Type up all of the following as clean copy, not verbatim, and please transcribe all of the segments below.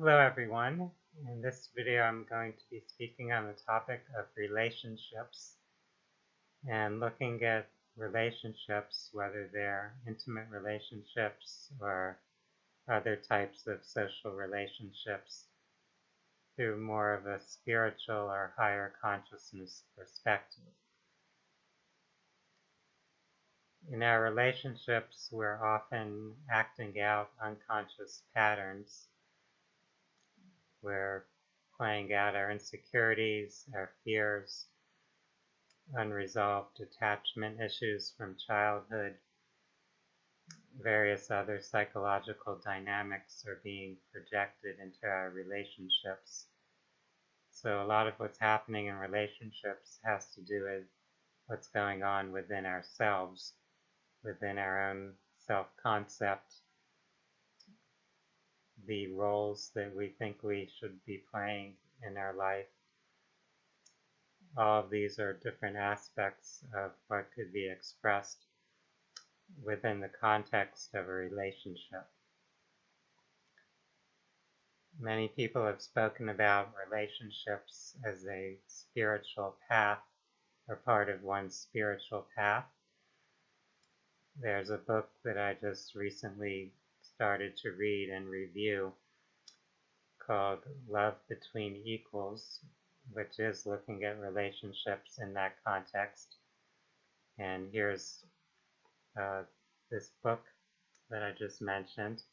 Hello everyone. In this video I'm going to be speaking on the topic of relationships and looking at relationships, whether they're intimate relationships or other types of social relationships, through more of a spiritual or higher consciousness perspective. In our relationships, we're often acting out unconscious patterns. We're playing out our insecurities, our fears, unresolved attachment issues from childhood. Various other psychological dynamics are being projected into our relationships. So a lot of what's happening in relationships has to do with what's going on within ourselves, within our own self-concept, the roles that we think we should be playing in our life. All of these are different aspects of what could be expressed within the context of a relationship. Many people have spoken about relationships as a spiritual path or part of one's spiritual path. There's a book that I just recently started to read and review called Love Between Equals, which is looking at relationships in that context. And here's this book that I just mentioned,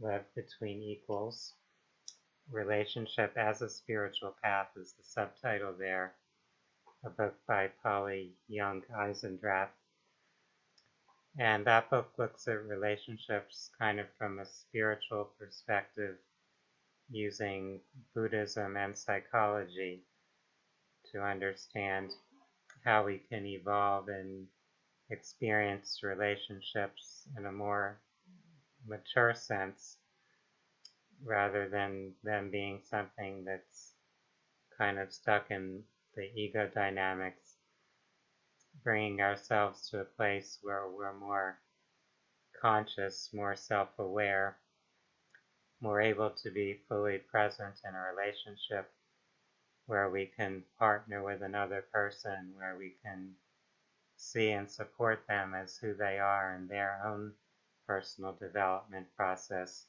Love Between Equals. Relationship as a Spiritual Path is the subtitle there, a book by Polly Young Eisendrath. And that book looks at relationships kind of from a spiritual perspective, using Buddhism and psychology to understand how we can evolve and experience relationships in a more mature sense, rather than them being something that's kind of stuck in the ego dynamics, bringing ourselves to a place where we're more conscious, more self-aware, more able to be fully present in a relationship where we can partner with another person, where we can see and support them as who they are in their own personal development process,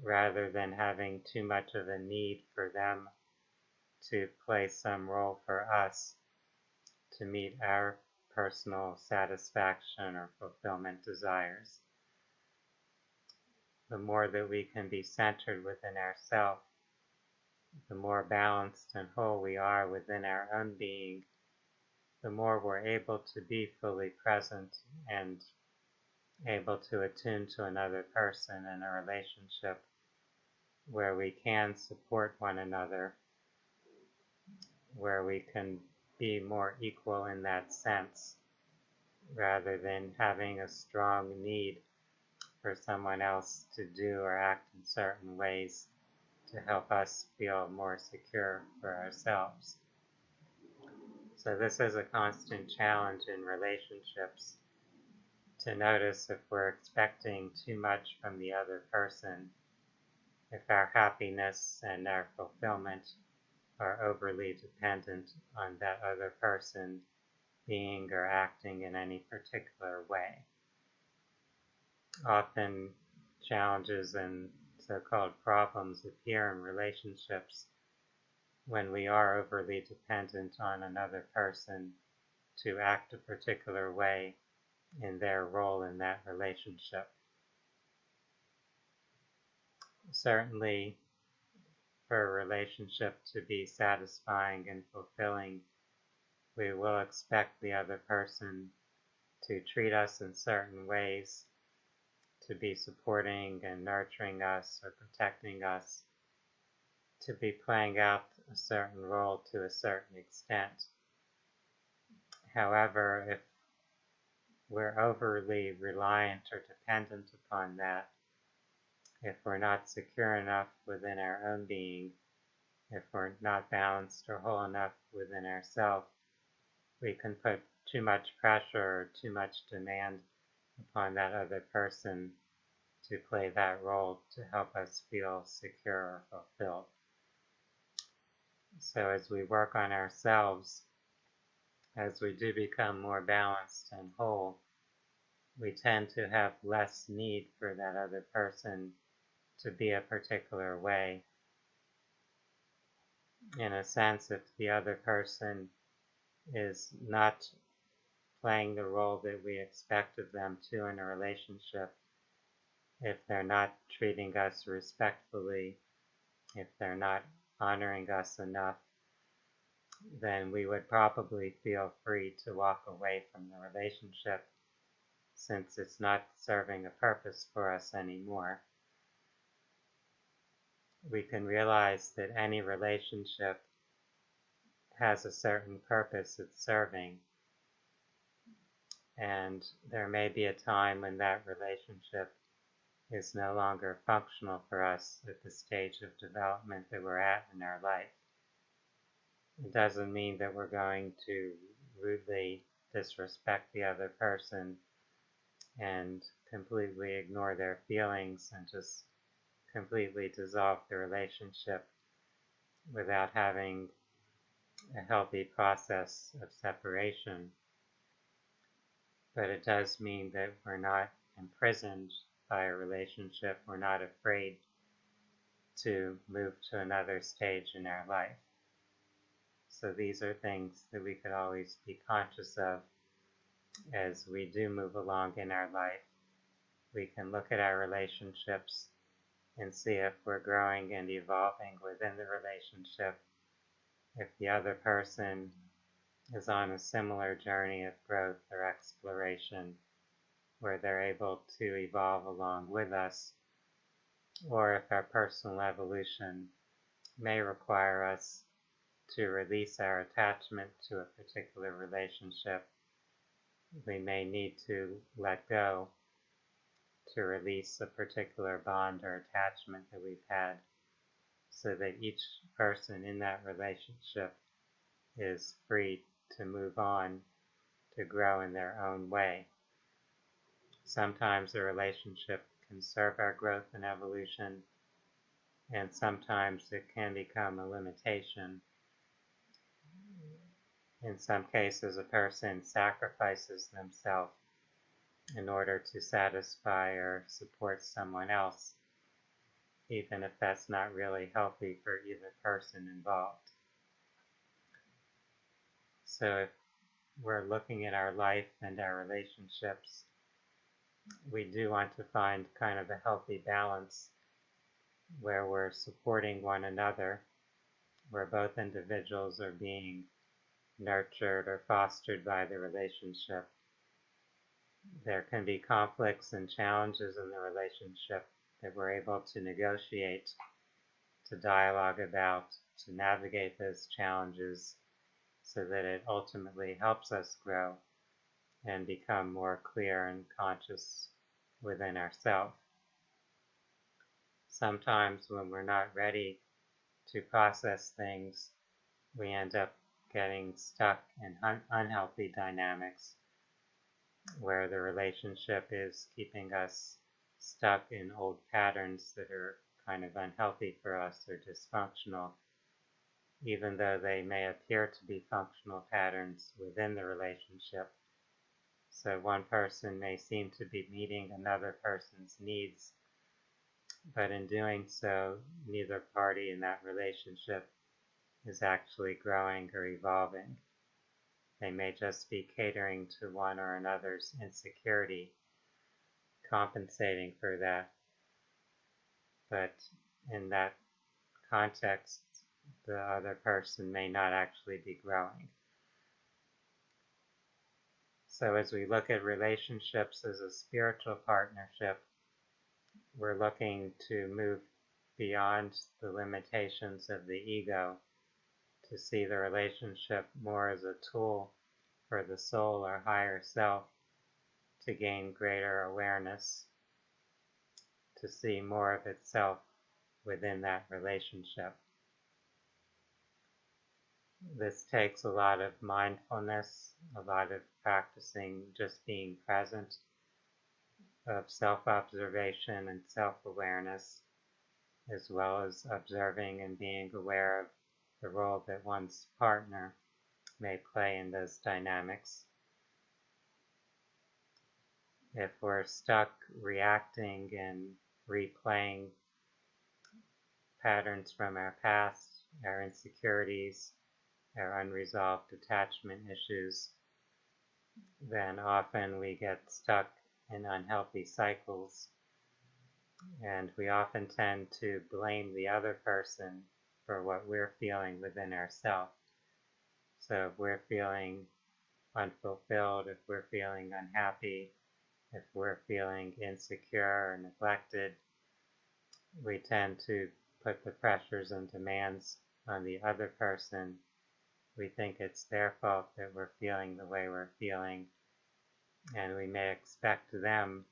rather than having too much of a need for them to play some role for us to meet our personal satisfaction or fulfillment desires. The more that we can be centered within ourselves, the more balanced and whole we are within our own being, the more we're able to be fully present and able to attune to another person in a relationship where we can support one another, where we can be more equal in that sense, rather than having a strong need for someone else to do or act in certain ways to help us feel more secure for ourselves. So this is a constant challenge in relationships, to notice if we're expecting too much from the other person, if our happiness and our fulfillment are overly dependent on that other person being or acting in any particular way. Often challenges and so-called problems appear in relationships when we are overly dependent on another person to act a particular way in their role in that relationship. Certainly, for a relationship to be satisfying and fulfilling, we will expect the other person to treat us in certain ways, to be supporting and nurturing us or protecting us, to be playing out a certain role to a certain extent. However, if we're overly reliant or dependent upon that, if we're not secure enough within our own being, if we're not balanced or whole enough within ourselves, we can put too much pressure or too much demand upon that other person to play that role to help us feel secure or fulfilled. So as we work on ourselves, as we do become more balanced and whole, we tend to have less need for that other person to be a particular way. In a sense, if the other person is not playing the role that we expect of them to in a relationship, if they're not treating us respectfully, if they're not honoring us enough, then we would probably feel free to walk away from the relationship since it's not serving a purpose for us anymore. We can realize that any relationship has a certain purpose it's serving, and there may be a time when that relationship is no longer functional for us at the stage of development that we're at in our life. It doesn't mean that we're going to rudely disrespect the other person and completely ignore their feelings and just completely dissolve the relationship without having a healthy process of separation. But it does mean that we're not imprisoned by a relationship. We're not afraid to move to another stage in our life. So these are things that we could always be conscious of as we do move along in our life. We can look at our relationships and see if we're growing and evolving within the relationship, if the other person is on a similar journey of growth or exploration where they're able to evolve along with us, or if our personal evolution may require us to release our attachment to a particular relationship. We may need to let go to release a particular bond or attachment that we've had, so that each person in that relationship is free to move on, to grow in their own way. Sometimes a relationship can serve our growth and evolution, and sometimes it can become a limitation. In some cases, a person sacrifices themselves in order to satisfy or support someone else, even if that's not really healthy for either person involved. So if we're looking at our life and our relationships, we do want to find kind of a healthy balance where we're supporting one another, where both individuals are being nurtured or fostered by the relationship. There can be conflicts and challenges in the relationship that we're able to negotiate, to dialogue about, to navigate those challenges so that it ultimately helps us grow and become more clear and conscious within ourselves. Sometimes when we're not ready to process things, we end up getting stuck in unhealthy dynamics where the relationship is keeping us stuck in old patterns that are kind of unhealthy for us or dysfunctional, even though they may appear to be functional patterns within the relationship. So one person may seem to be meeting another person's needs, but in doing so, neither party in that relationship is actually growing or evolving. They may just be catering to one or another's insecurity, compensating for that. But in that context, the other person may not actually be growing. So as we look at relationships as a spiritual partnership, we're looking to move beyond the limitations of the ego, to see the relationship more as a tool for the soul or higher self to gain greater awareness, to see more of itself within that relationship. This takes a lot of mindfulness, a lot of practicing just being present, of self-observation and self-awareness, as well as observing and being aware of the role that one's partner may play in those dynamics. If we're stuck reacting and replaying patterns from our past, our insecurities, our unresolved attachment issues, then often we get stuck in unhealthy cycles, and we often tend to blame the other person for what we're feeling within ourselves. So if we're feeling unfulfilled, if we're feeling unhappy, if we're feeling insecure or neglected, we tend to put the pressures and demands on the other person. We think it's their fault that we're feeling the way we're feeling, and we may expect them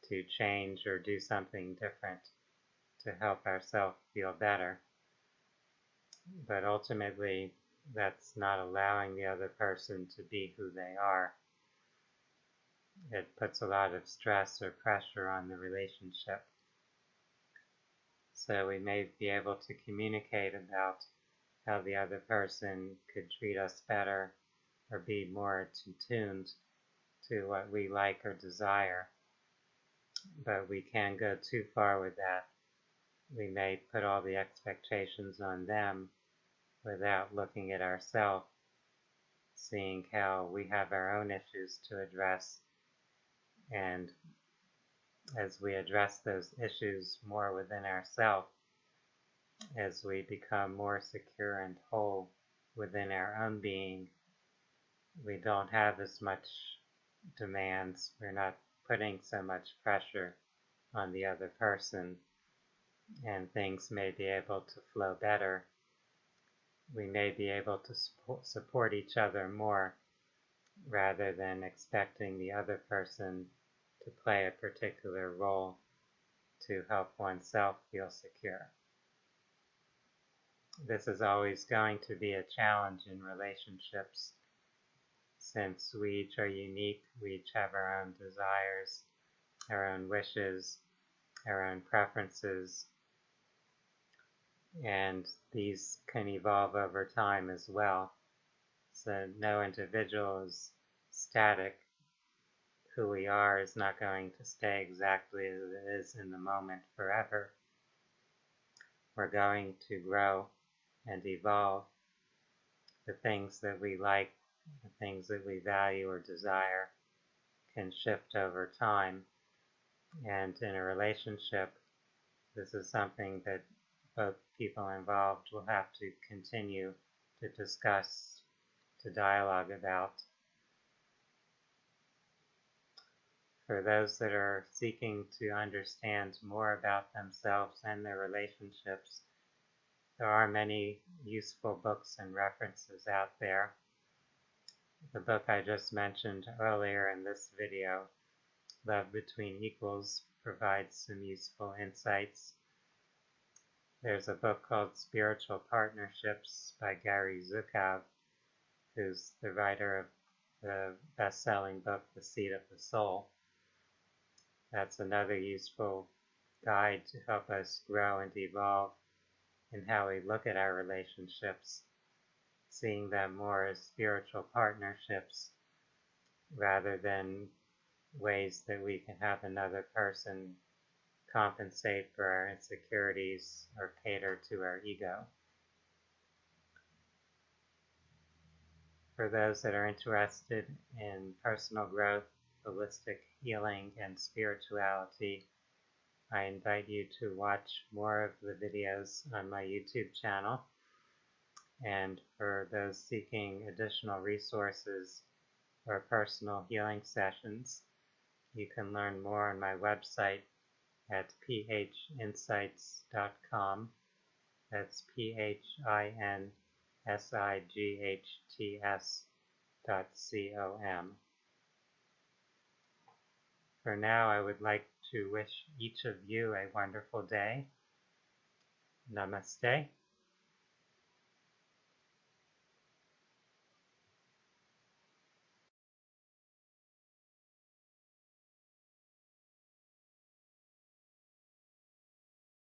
to change or do something different to help ourselves feel better. But ultimately, that's not allowing the other person to be who they are. It puts a lot of stress or pressure on the relationship. So we may be able to communicate about how the other person could treat us better or be more attuned to what we like or desire. But we can't go too far with that. We may put all the expectations on them without looking at ourselves, seeing how we have our own issues to address. And as we address those issues more within ourselves, as we become more secure and whole within our own being, we don't have as much demands. We're not putting so much pressure on the other person, and things may be able to flow better. We may be able to support each other more rather than expecting the other person to play a particular role to help oneself feel secure. This is always going to be a challenge in relationships, since we each are unique. We each have our own desires, our own wishes, our own preferences, and these can evolve over time as well. So no individual is static. Who we are is not going to stay exactly as it is in the moment forever. We're going to grow and evolve. The things that we like, the things that we value or desire can shift over time. And in a relationship, this is something that both people involved will have to continue to discuss, to dialogue about. For those that are seeking to understand more about themselves and their relationships, there are many useful books and references out there. The book I just mentioned earlier in this video, Love Between Equals, provides some useful insights. There's a book called Spiritual Partnerships by Gary Zukav, who's the writer of the best-selling book, The Seat of the Soul. That's another useful guide to help us grow and evolve in how we look at our relationships, seeing them more as spiritual partnerships rather than ways that we can have another person compensate for our insecurities or cater to our ego. For those that are interested in personal growth, holistic healing, and spirituality, I invite you to watch more of the videos on my YouTube channel. And for those seeking additional resources or personal healing sessions, you can learn more on my website at phinsights.com. That's PHINSIGHTS.com. For now, I would like to wish each of you a wonderful day. Namaste.